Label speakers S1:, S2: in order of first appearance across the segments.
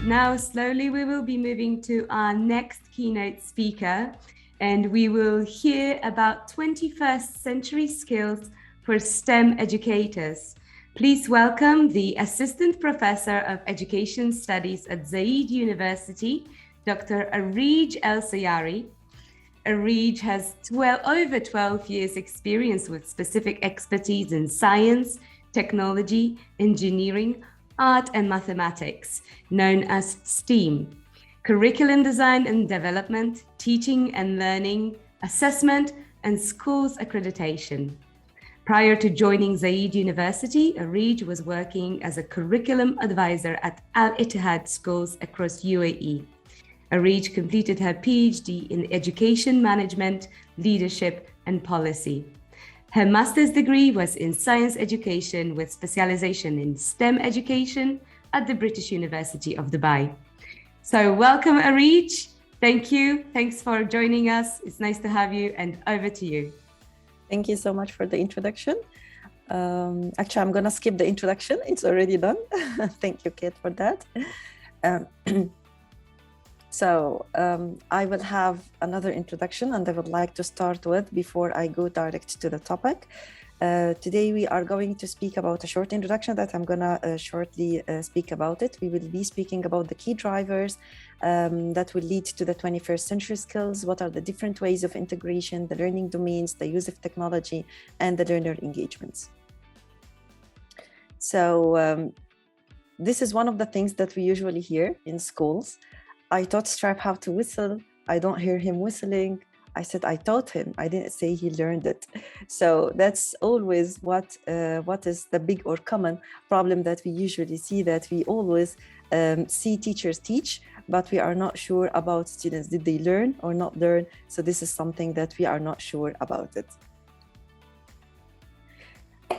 S1: Now, slowly, we will be moving to our next keynote speaker, and we will hear about 21st century skills for STEM educators. Please welcome the Assistant Professor of Education Studies at Zayed University, Dr. Areej Elsayary. Areej has over 12 years experience with specific expertise in science, technology, engineering, art and mathematics, known as STEAM, curriculum design and development, teaching and learning, assessment, and schools accreditation. Prior to joining Zayed University, Areej was working as a curriculum advisor at Al-Ittihad schools across UAE. Areej completed her PhD in education management, leadership, and policy. Her master's degree was in science education with specialization in STEM education at the British University of Dubai. So welcome, Areej. Thank you. Thanks for joining us. It's nice to have you, and over to you.
S2: Thank you so much for the introduction. Actually, I'm going to skip the introduction. It's already done. Thank you, Kate, for that. So I will have another introduction, and I would like to start with before I go direct to the topic. Today we are going to speak about a short introduction that I'm gonna shortly speak about it. We will be speaking about the key drivers that will lead to the 21st century skills. What are the different ways of integration, the learning domains, the use of technology, and the learner engagements. So this is one of the things that we usually hear in schools. I taught Stripe how to whistle. I don't hear him whistling. I said I taught him. I didn't say he learned it. So that's always what is the big or common problem that we usually see, that we always see teachers teach, but we are not sure about students. Did they learn or not learn? So this is something that we are not sure about it.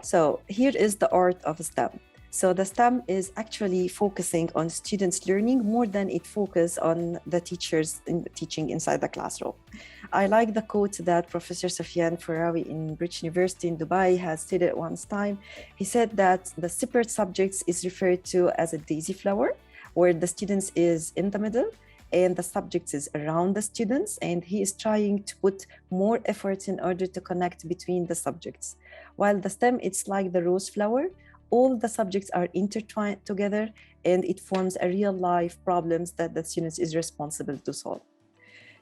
S2: So here is the art of STEM. So the STEM is actually focusing on students' learning more than it focuses on the teachers teaching inside the classroom. I like the quote that Professor Sufyan Farawi in British University in Dubai has said it once time. He said that the separate subjects is referred to as a daisy flower, where the students is in the middle and the subjects is around the students, and he is trying to put more effort in order to connect between the subjects. While the STEM, it's like the rose flower. All the subjects are intertwined together, and it forms a real life problems that the students is responsible to solve.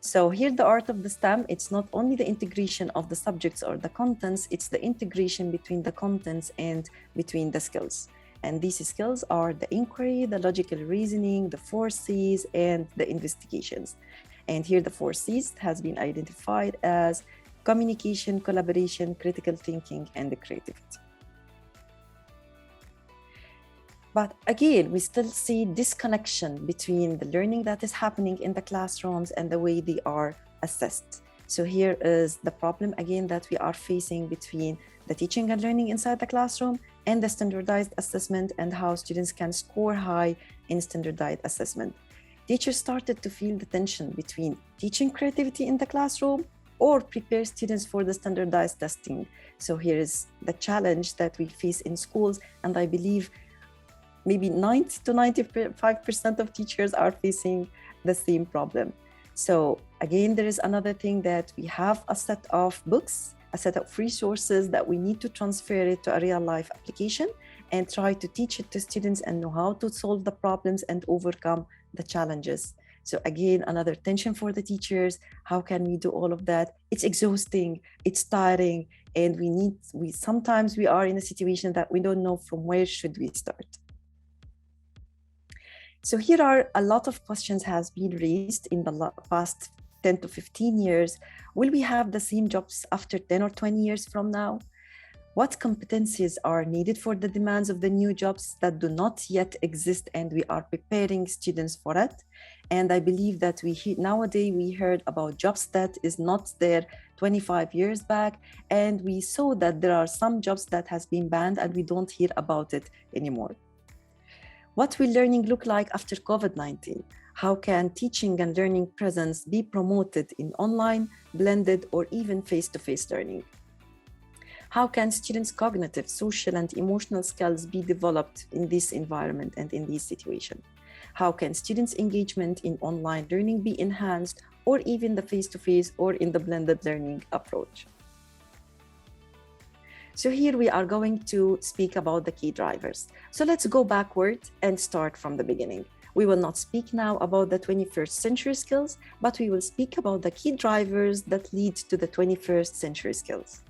S2: So here the art of the STEM, it's not only the integration of the subjects or the contents, it's the integration between the contents and between the skills. And these skills are the inquiry, the logical reasoning, the 4 C's, and the investigations. And here the 4 C's has been identified as communication, collaboration, critical thinking, and the creativity. But again, we still see disconnection between the learning that is happening in the classrooms and the way they are assessed. So here is the problem again that we are facing between the teaching and learning inside the classroom and the standardized assessment, and how students can score high in standardized assessment. Teachers started to feel the tension between teaching creativity in the classroom or prepare students for the standardized testing. So here is the challenge that we face in schools, and I believe maybe 90 to 95% of teachers are facing the same problem. So again, there is another thing that we have a set of books, a set of resources that we need to transfer it to a real life application and try to teach it to students and know how to solve the problems and overcome the challenges. So again, another tension for the teachers. How can we do all of that? It's exhausting, it's tiring, and sometimes we are in a situation that we don't know from where should we start. So here are a lot of questions has been raised in the past 10 to 15 years. Will we have the same jobs after 10 or 20 years from now? What competencies are needed for the demands of the new jobs that do not yet exist, and we are preparing students for it? And I believe that nowadays we heard about jobs that is not there 25 years back, and we saw that there are some jobs that has been banned and we don't hear about it anymore. What will learning look like after COVID-19? How can teaching and learning presence be promoted in online, blended, or even face-to-face learning? How can students' cognitive, social, and emotional skills be developed in this environment and in this situation? How can students' engagement in online learning be enhanced, or even the face-to-face or in the blended learning approach? So here we are going to speak about the key drivers. So let's go backward and start from the beginning. We will not speak now about the 21st century skills, but we will speak about the key drivers that lead to the 21st century skills.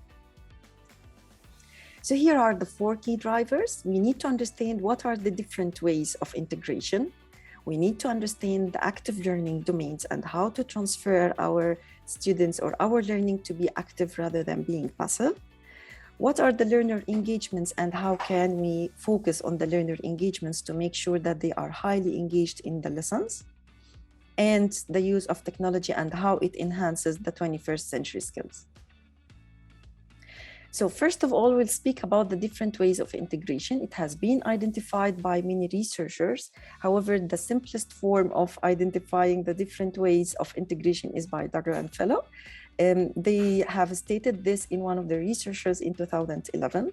S2: So here are the 4 key drivers. We need to understand what are the different ways of integration. We need to understand the active learning domains and how to transfer our students or our learning to be active rather than being passive. What are the learner engagements and how can we focus on the learner engagements to make sure that they are highly engaged in the lessons? And the use of technology and how it enhances the 21st century skills. So first of all, we'll speak about the different ways of integration. It has been identified by many researchers. However, the simplest form of identifying the different ways of integration is by Duggar and Fellow. They have stated this in one of the researchers in 2011.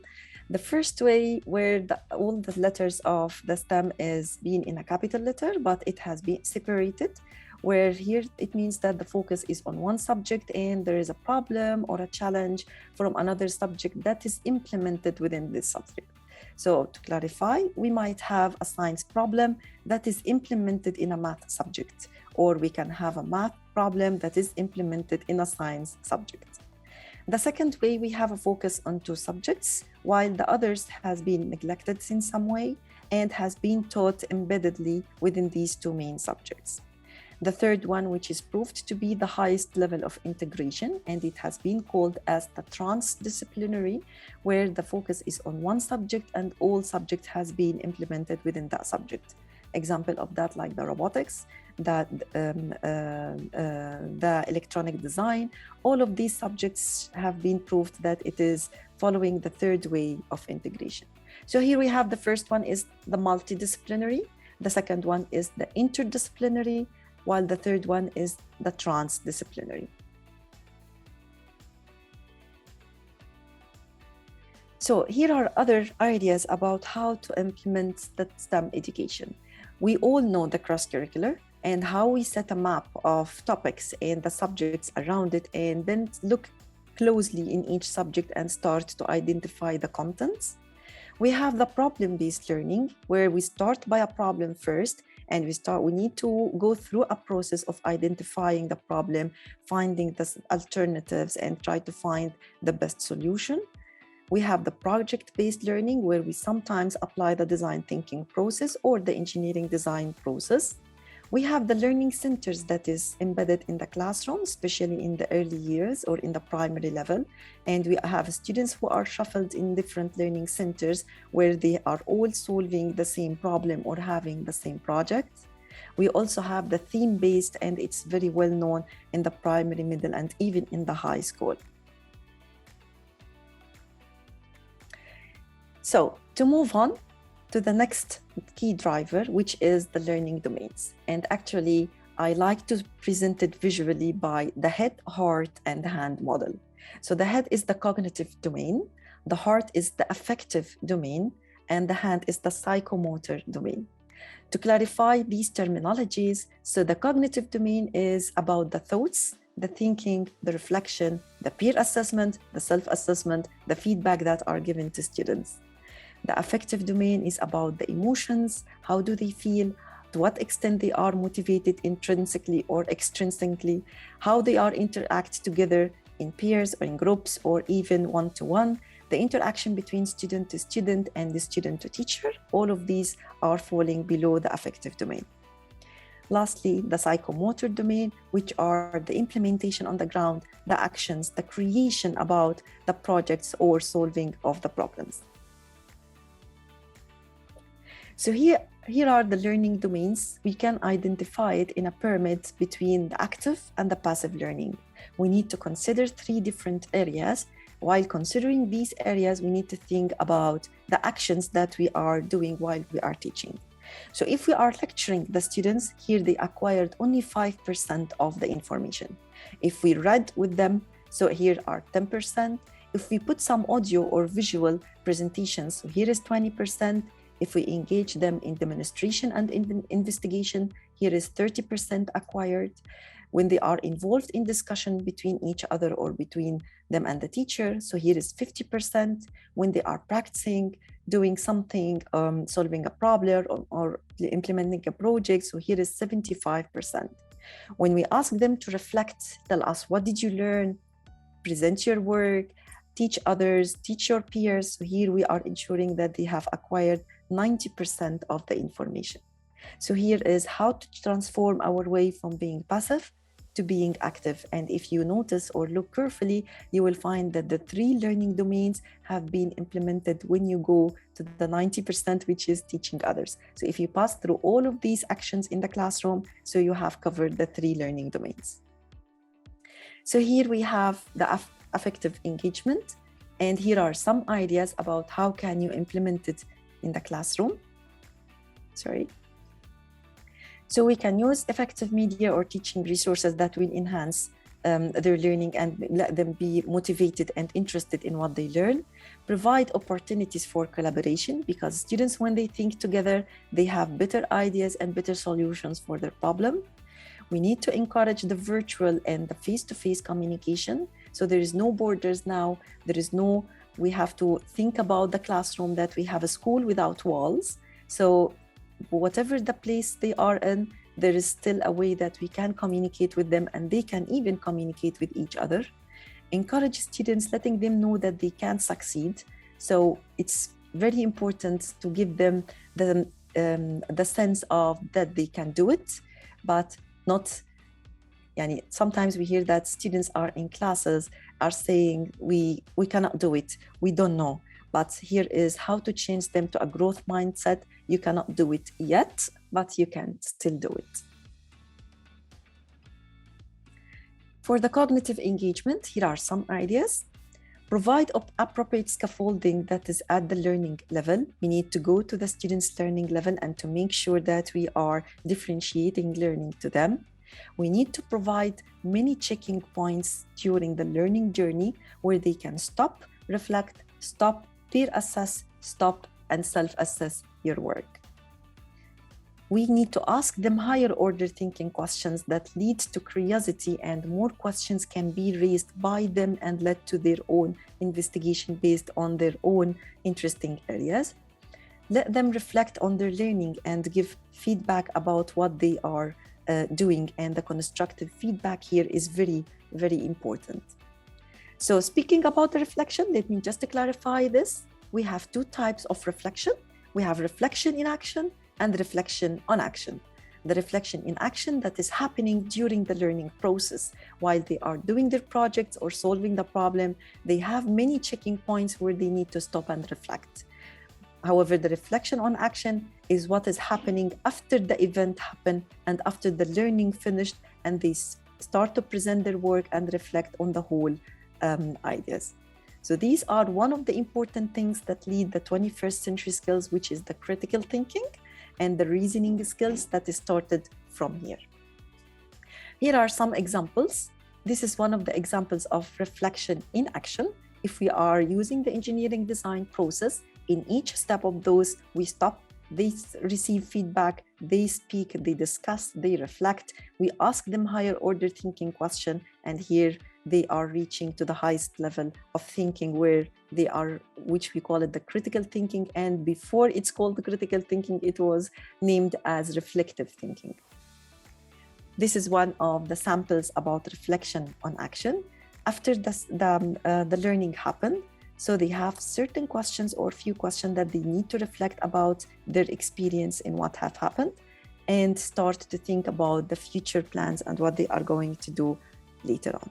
S2: The first way where all the letters of the STEM is being in a capital letter, but it has been separated, where here it means that the focus is on one subject and there is a problem or a challenge from another subject that is implemented within this subject. So to clarify, we might have a science problem that is implemented in a math subject, or we can have a math problem that is implemented in a science subject. The second way, we have a focus on 2 subjects, while the others has been neglected in some way and has been taught embeddedly within these 2 main subjects. The third one, which is proved to be the highest level of integration, and it has been called as the transdisciplinary, where the focus is on one subject and all subject has been implemented within that subject. Example of that, like the robotics, the electronic design, all of these subjects have been proved that it is following the third way of integration. So here we have the first one is the multidisciplinary, the second one is the interdisciplinary, while the third one is the transdisciplinary. So here are other ideas about how to implement the STEM education. We all know the cross-curricular and how we set a map of topics and the subjects around it, and then look closely in each subject and start to identify the contents. We have the problem-based learning, where we start by a problem first, and we need to go through a process of identifying the problem, finding the alternatives, and try to find the best solution. We have the project-based learning, where we sometimes apply the design thinking process or the engineering design process. We have the learning centers that is embedded in the classroom, especially in the early years or in the primary level. And we have students who are shuffled in different learning centers where they are all solving the same problem or having the same project. We also have the theme-based, and it's very well known in the primary, middle, and even in the high school. So to move on to the next key driver, which is the learning domains. And actually, I like to present it visually by the head, heart, and hand model. So the head is the cognitive domain, the heart is the affective domain, and the hand is the psychomotor domain. To clarify these terminologies, so the cognitive domain is about the thoughts, the thinking, the reflection, the peer assessment, the self-assessment, the feedback that are given to students. The affective domain is about the emotions, how do they feel, to what extent they are motivated intrinsically or extrinsically, how they are interact together in peers or in groups or even one-to-one, the interaction between student to student and the student to teacher. All of these are falling below the affective domain. Lastly, the psychomotor domain, which are the implementation on the ground, the actions, the creation about the projects or solving of the problems. So here are the learning domains. We can identify it in a pyramid between the active and the passive learning. We need to consider 3 different areas. While considering these areas, we need to think about the actions that we are doing while we are teaching. So if we are lecturing the students, here they acquired only 5% of the information. If we read with them, so here are 10%. If we put some audio or visual presentations, so here is 20%. If we engage them in demonstration and investigation, here is 30% acquired. When they are involved in discussion between each other or between them and the teacher, so here is 50%. When they are practicing, doing something, solving a problem or implementing a project, so here is 75%. When we ask them to reflect, tell us, what did you learn? Present your work, teach others, teach your peers. So here we are ensuring that they have acquired 90% of the information. So here is how to transform our way from being passive to being active. And if you notice or look carefully, you will find that the 3 learning domains have been implemented when you go to the 90%, which is teaching others. So if you pass through all of these actions in the classroom, so you have covered the 3 learning domains. So here we have the affective engagement. And here are some ideas about how can you implement it in the classroom. So we can use effective media or teaching resources that will enhance their learning and let them be motivated and interested in what they learn. Provide opportunities for collaboration, because students, when they think together, they have better ideas and better solutions for their problem. We need to encourage the virtual and the face-to-face communication. So there is no borders now. We have to think about the classroom that we have a school without walls. So whatever the place they are in, there is still a way that we can communicate with them, and they can even communicate with each other. Encourage students, letting them know that they can succeed. So it's very important to give them the sense of that they can do it, but not, sometimes we hear that students are in classes are saying, we cannot do it, we don't know. But here is how to change them to a growth mindset. You cannot do it yet, but you can still do it. For the cognitive engagement, here are some ideas. Provide appropriate scaffolding that is at the learning level. We need to go to the students' learning level and to make sure that we are differentiating learning to them. We need to provide many checking points during the learning journey where they can stop, reflect, stop, peer assess, stop, and self-assess your work. We need to ask them higher order thinking questions that lead to curiosity, and more questions can be raised by them and led to their own investigation based on their own interesting areas. Let them reflect on their learning and give feedback about what they are doing, and the constructive feedback here is very, very important. So speaking about the reflection, let me just clarify this. We have 2 types of reflection. We have reflection in action and reflection on action. The reflection in action that is happening during the learning process. While they are doing their projects or solving the problem, they have many checking points where they need to stop and reflect. However, the reflection on action is what is happening after the event happened and after the learning finished, and they start to present their work and reflect on the whole ideas. So these are one of the important things that lead the 21st century skills, which is the critical thinking and the reasoning skills that is started from here. Here are some examples. This is one of the examples of reflection in action. If we are using the engineering design process, in each step of those, we stop, they receive feedback, they speak, they discuss, they reflect. We ask them higher order thinking question, and here they are reaching to the highest level of thinking, where they are, which we call it the critical thinking. And before it's called the critical thinking, it was named as reflective thinking. This is one of the samples about reflection on action. After the learning happened, so they have certain questions or few questions that they need to reflect about their experience in what have happened and start to think about the future plans and what they are going to do later on.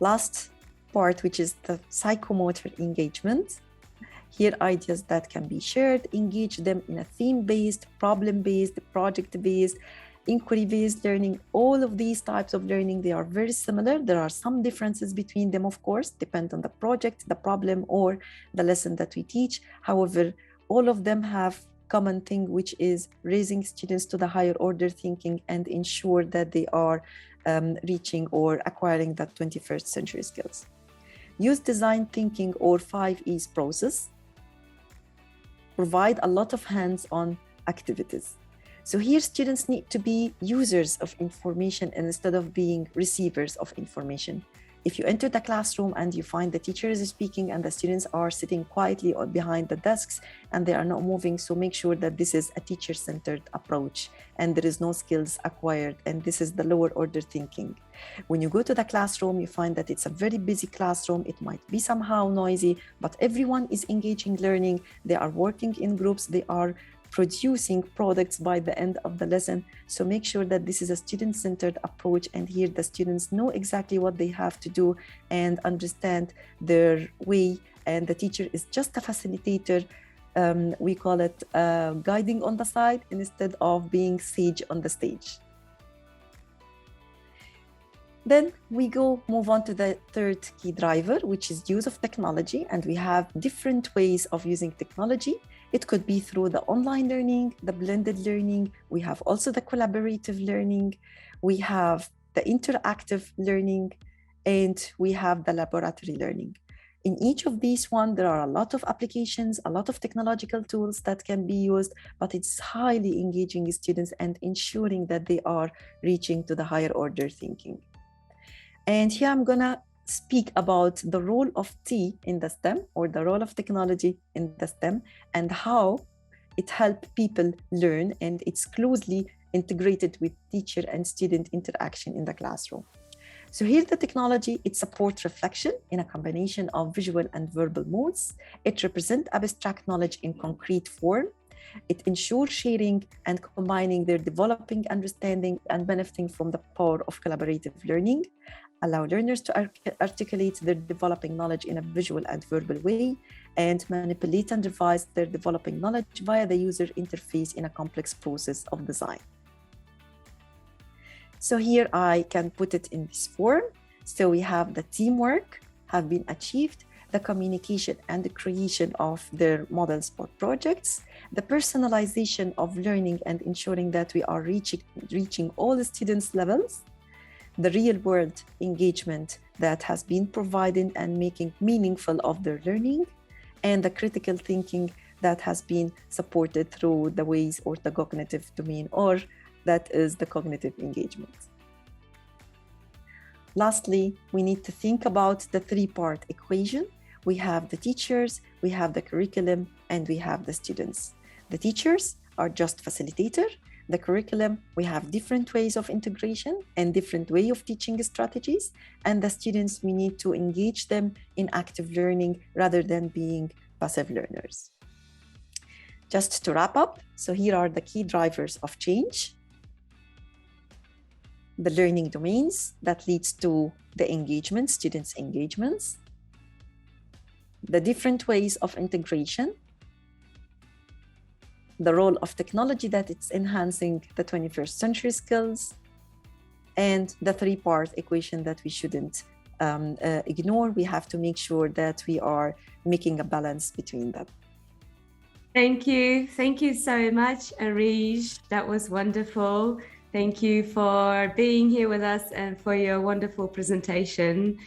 S2: Last part, which is the psychomotor engagement. Here, ideas that can be shared, engage them in a theme-based, problem-based, project-based, inquiry-based learning. All of these types of learning, they are very similar. There are some differences between them, of course, depend on the project, the problem, or the lesson that we teach. However, all of them have common thing, which is raising students to the higher order thinking and ensure that they are reaching or acquiring that 21st century skills. Use design thinking or 5 E's process. provide a lot of hands-on activities. So here students need to be users of information instead of being receivers of information. If you enter the classroom and you find the teacher is speaking and the students are sitting quietly or behind the desks and they are not moving, so make sure that this is a teacher-centered approach and there is no skills acquired, and this is the lower order thinking. When you go to the classroom, you find that it's a very busy classroom. It might be somehow noisy, but everyone is engaging learning. They are working in groups. They are producing products by the end of the lesson. So make sure that this is a student-centered approach, and here the students know exactly what they have to do and understand their way, and the teacher is just a facilitator. We call it guiding on the side instead of being sage on the stage. Then we move on to the third key driver, which is use of technology. And we have different ways of using technology. It could be through the online learning, the blended learning. We have also the collaborative learning. We have the interactive learning, and we have the laboratory learning. In each of these there are a lot of applications, a lot of technological tools that can be used, but it's highly engaging students and ensuring that they are reaching to the higher order thinking. And here I'm gonna speak about the role of T in the STEM, or the role of technology in the STEM, and how it helps people learn, and it's closely integrated with teacher and student interaction in the classroom. So here the technology, it supports reflection in a combination of visual and verbal modes. It represents abstract knowledge in concrete form. It ensures sharing and combining their developing understanding and benefiting from the power of collaborative learning. Allow learners to articulate their developing knowledge in a visual and verbal way, and manipulate and revise their developing knowledge via the user interface in a complex process of design. So here I can put it in this form. So we have the teamwork have been achieved, the communication and the creation of their models for projects, the personalization of learning and ensuring that we are reaching all the students' levels, the real-world engagement that has been provided and making meaningful of their learning, and the critical thinking that has been supported through the ways or the cognitive domain, or that is the cognitive engagement. Lastly, we need to think about the three-part equation. We have the teachers, we have the curriculum, and we have the students. The teachers are just facilitator. The curriculum, we have different ways of integration and different way of teaching strategies. And the students, we need to engage them in active learning rather than being passive learners. Just to wrap up, so here are the key drivers of change. The learning domains that leads to the engagement, students' engagements. The different ways of integration. The role of technology that it's enhancing the 21st century skills, and the three-part equation that we shouldn't ignore. We have to make sure that we are making a balance between them.
S1: Thank you. Thank you so much, Areej. That was wonderful. Thank you for being here with us and for your wonderful presentation.